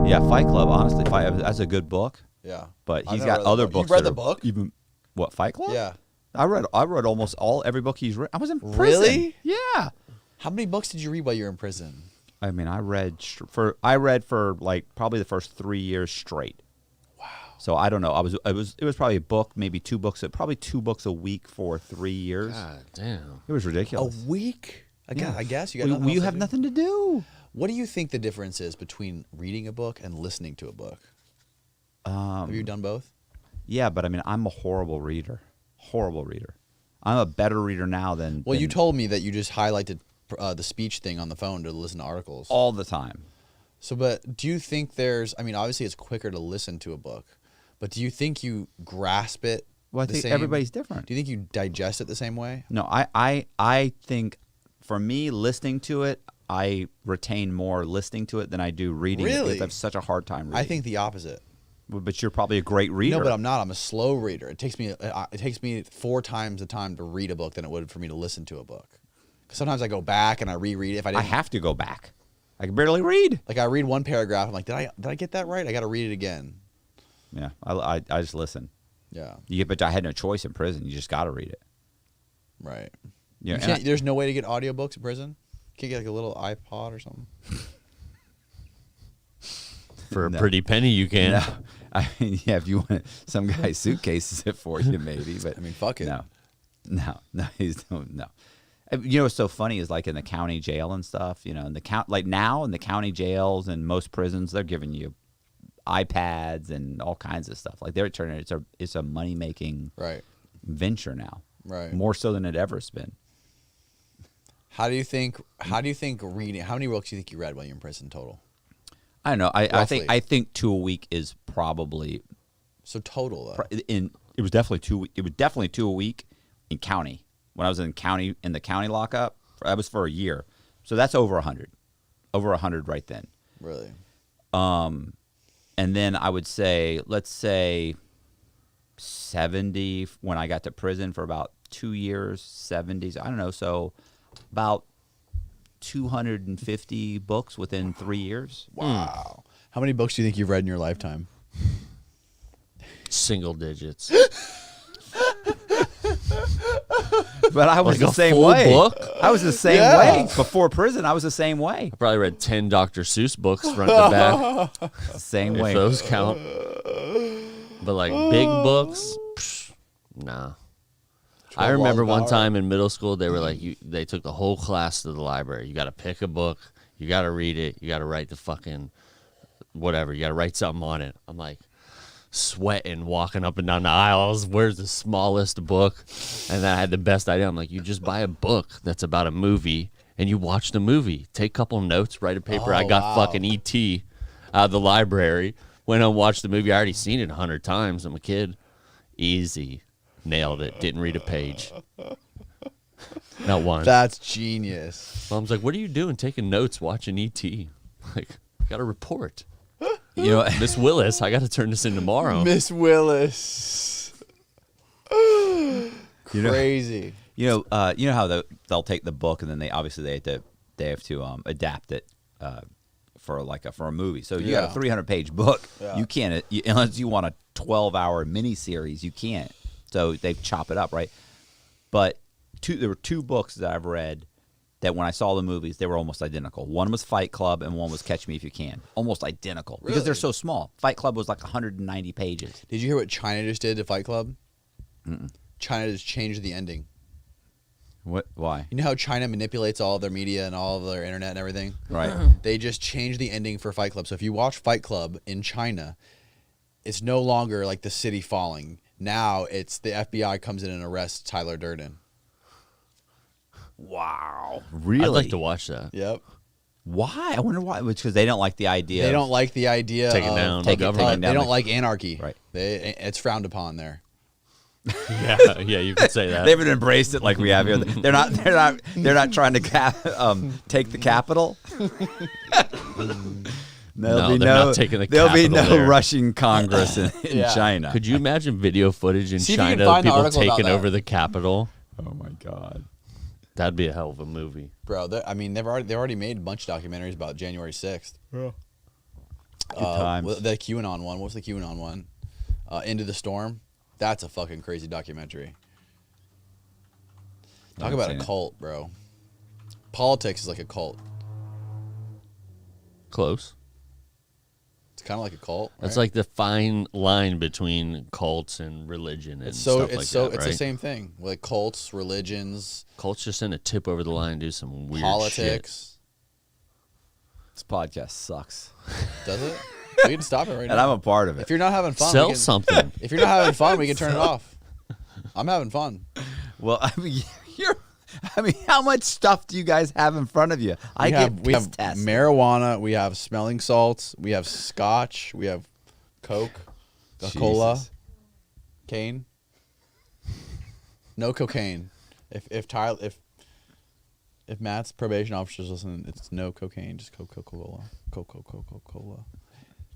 Yeah, Fight Club. Honestly, that's a good book. Yeah. But I've he's never got read the other book. books. You read that the book? Even what, Fight Club? Yeah. I read almost every book he's written. I was in prison. Really? Yeah. How many books did you read while you were in prison? I mean, I read for like probably the first 3 years straight. Wow. So I don't know. It was probably a book, maybe probably 2 books a week for 3 years. God damn. It was ridiculous. A week? I guess you got Well, nothing you else have to do? nothing to do. What do you think the difference is between reading a book and listening to a book? Have you done both? Yeah, but I mean, I'm a horrible reader. Horrible reader. I'm a better reader now than. Well, you told me that you just highlighted the speech thing on the phone to listen to articles. all the time. So, but do you think I mean, obviously it's quicker to listen to a book, but do you think you grasp it Well, I the think same? everybody's different. Do you think you digest it the same way? No, I think for me, listening to it, I retain more listening to it than I do reading it Really? because I have such a hard time reading. I think the opposite. But you're probably a great reader. No, but I'm not. I'm a slow reader. It takes me 4 times the time to read a book than it would for me to listen to a book. 'Cause sometimes I go back and I reread it. If I I didn't, have to go back. I can barely read. like I read one paragraph, I'm like, did I get that right? I got to read it again. Yeah, I just listen. Yeah, But I had no choice in prison. You just got to read it. right. Yeah, You there's no way to get audiobooks in prison. Can't get like a little iPod or something. For a No. pretty penny, you can. No, I mean, yeah, if you want, some guy suitcases it for you, maybe. But I mean, fuck it. No, no. You know what's so funny is like in the county jail and stuff. You know, in the county jails and most prisons, they're giving you iPads and all kinds of stuff. Like they're turning it's a money making Right. venture now, Right. more so than it ever's been. How do you think reading? How many books do you think you read while you're in prison total? I don't know. I Roughly. think 2 a week is probably So total though. it was definitely 2. It was definitely 2 a week in county. When I was in the county lockup, that was for a year. So that's over 100. Over 100 right then. Really? And then I would say, let's say 70 when I got to prison for about 2 years, 70s. I don't know. So about 250 books within 3 years. Wow. How many books do you think you've read in your lifetime? Single digits. But I was Like the a same full way. book? I was the same Yeah. way. Before prison, I was the same way. I probably read 10 Dr. Seuss books front to back, Same if way. those count. But like big books, nah. I 12 remember walls one an hour. time in middle school, they were like, they took the whole class to the library. You got to pick a book. You got to read it. You got to write the fucking whatever. You got to write something on it. I'm like sweating, walking up and down the aisles. Where's the smallest book? And then I had the best idea. I'm like, you just buy a book that's about a movie and you watch the movie. Take a couple notes, write a paper. I got wow. fucking E.T. out of the library. Went and watched the movie. I already seen it 100 times. I'm a kid. Easy. Nailed it. Didn't read a page. Not one. That's genius. Mom's like, what are you doing taking notes watching E.T.? Like, got a report. You know, Miss Willis, I got to turn this in tomorrow. Miss Willis. Crazy. you know how they'll take the book and then they have to adapt it for a movie. So you got Yeah. a 300-page book. Yeah. You can't unless you want a 12-hour miniseries. You can't. So they chop it up, right? But there were 2 books that I've read that when I saw the movies, they were almost identical. One was Fight Club and one was Catch Me If You Can. Almost identical because they're Really? so small. Fight Club was like 190 pages. Did you hear what China just did to Fight Club? China just changed the ending. What? Why? You know how China manipulates all of their media and all of their internet and everything? Right. They just changed the ending for Fight Club. So if you watch Fight Club in China, it's no longer like the city falling. Now it's the FBI comes in and arrests Tyler Durden. Wow. Really? I'd like to watch that. Yep. Why? I wonder why. Because they don't like the idea. They don't like the idea Take it of down. Take it down. they don't like anarchy. Right. It's frowned upon there. Yeah, you could say that. They haven't embraced it like we have here. They're not trying to take the capital. No, they're not taking the There'll be no capital there. Russian Congress in Yeah. China. Could you imagine video footage in See if you can China of find the people article about taking that. over the Capitol? Oh my God. That'd be a hell of a movie. Bro, I mean, they've already made a bunch of documentaries about January 6th. Yeah. times. The QAnon one. What was the QAnon one? Into the Storm. That's a fucking crazy documentary. Talk about a cult, bro. Politics is like a cult. Close. It's kind of like a cult. That's right? like the fine line between cults and religion and stuff like that, It's right? the same thing. Like cults, religions, Cults just send a tip over the line and do some weird politics. This podcast sucks. Does it? We can stop it right And now. I'm a part of If it. you're not having fun, Sell we can, something. If you're not having fun, we can turn it off. I'm having fun. Well, I mean, how much stuff do you guys have in front of you? We have tested. marijuana. We have smelling salts. We have scotch. We have Coke, cola, Jesus. cane. No cocaine. If Matt's probation officer's listening, it's no cocaine, just Coca-Cola. Coca-Cola.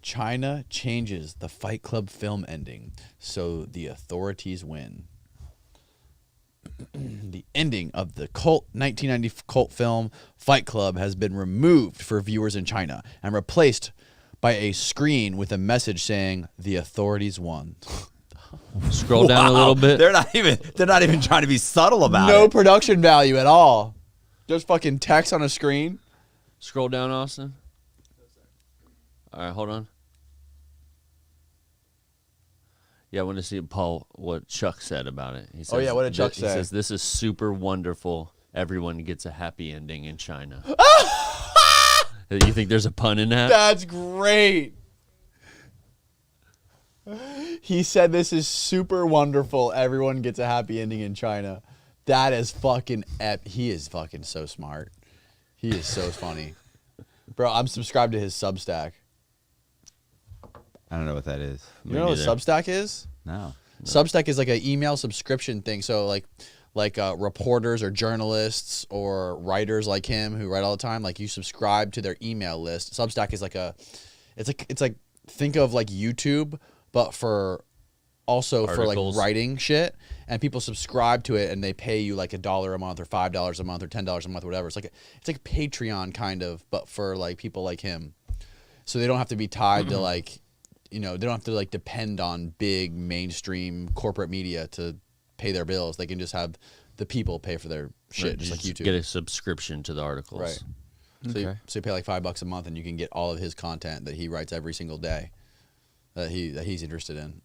China changes the Fight Club film ending, so the authorities win. The ending of the 1990 cult film Fight Club has been removed for viewers in China and replaced by a screen with a message saying the authorities won. Scroll down a little bit. They're not even trying to be subtle about No it. production value at all. Just fucking text on a screen. Scroll down, Austin. All right, hold on. Yeah, I want to see, Paul, what Chuck said about it. He says, yeah, what did Chuck He say? says, this is super wonderful. Everyone gets a happy ending in China. You think there's a pun in that? That's great. He said this is super wonderful. Everyone gets a happy ending in China. That is fucking he is fucking so smart. He is so funny. Bro, I'm subscribed to his Substack. I don't know what that is. You know what Substack is? No. Substack is like an email subscription thing. So like reporters or journalists or writers like him who write all the time, like you subscribe to their email list. Substack is it's like think of like YouTube, but for for like writing shit. And people subscribe to it and they pay you like $1 a month or $5 a month or $10 a month or whatever. It's like Patreon kind of, but for like people like him. So they don't have to be tied to like, they don't have to like depend on big mainstream corporate media to pay their bills. They can just have the people pay for their shit, Right, just like YouTube. Get a subscription to the articles. Right. So you pay like $5 a month and you can get all of his content that he writes every single day that he's interested in.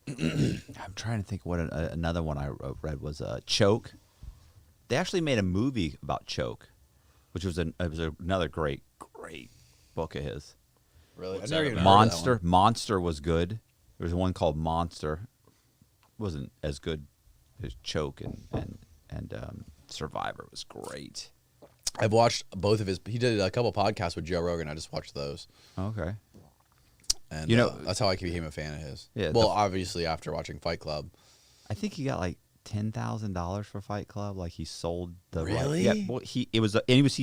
I'm trying to think what another one I read was Choke. They actually made a movie about Choke, which was another great book of his. Really? What's I never that even about? heard of that one. Monster was good. There was one called Monster. Wasn't as good as Choke and Survivor was great. I've watched both of his. He did a couple podcasts with Joe Rogan. I just watched those. Okay. And that's how I became a fan of his. Yeah, well, obviously after watching Fight Club. I think he got like $10,000 for Fight Club. Like he sold the Really? Yeah. Well, he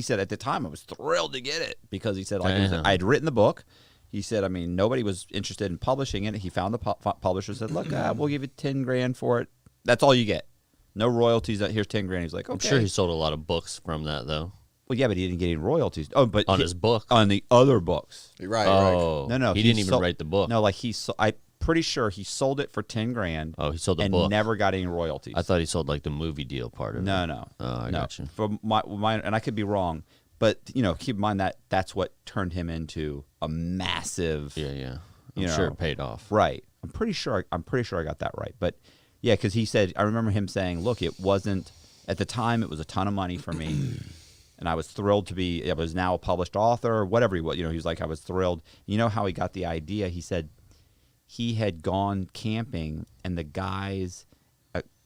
said at the time I was thrilled to get it because he said Damn. I had written the book. He said, I mean, nobody was interested in publishing it. He found the publisher, said, look, we'll give you $10,000 for it. That's all you get. No royalties. Here's $10,000. He's like, okay. I'm sure he sold a lot of books from that, though. Well, yeah, but he didn't get any royalties. Oh, but On his book. on the other books. Right. Oh. No. He didn't even write the book. No, like I'm pretty sure he sold it for $10,000. Oh, he sold the and book. never got any royalties. I thought he sold like the movie deal part of it. No. Oh, I got you. For my, and I could be wrong, but keep in mind that's what turned him into a massive. Yeah. I'm sure it paid off. Right. I'm pretty sure I got that right. But yeah, because he said, I remember him saying, look, it wasn't at the time. It was a ton of money for me. And I was thrilled to be. I was now a published author, or whatever he was. He was like, I was thrilled. You know how he got the idea? He said he had gone camping, and the guys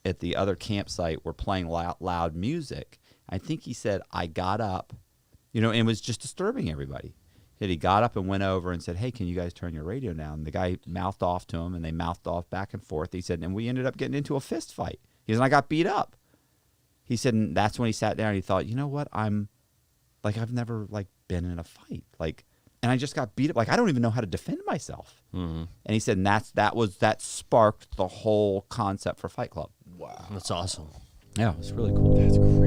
at the other campsite were playing loud music. I think he said I got up, and it was just disturbing everybody. He got up and went over and said, "Hey, can you guys turn your radio down?" And the guy mouthed off to him, and they mouthed off back and forth. He said, and we ended up getting into a fist fight. He said, I got beat up. He said, and that's when he sat down and he thought, you know what? I've never been in a fight. And I just got beat up. I don't even know how to defend myself. Mm-hmm. And he said, and that sparked the whole concept for Fight Club. Wow. That's awesome. Yeah, it's really cool. That's crazy.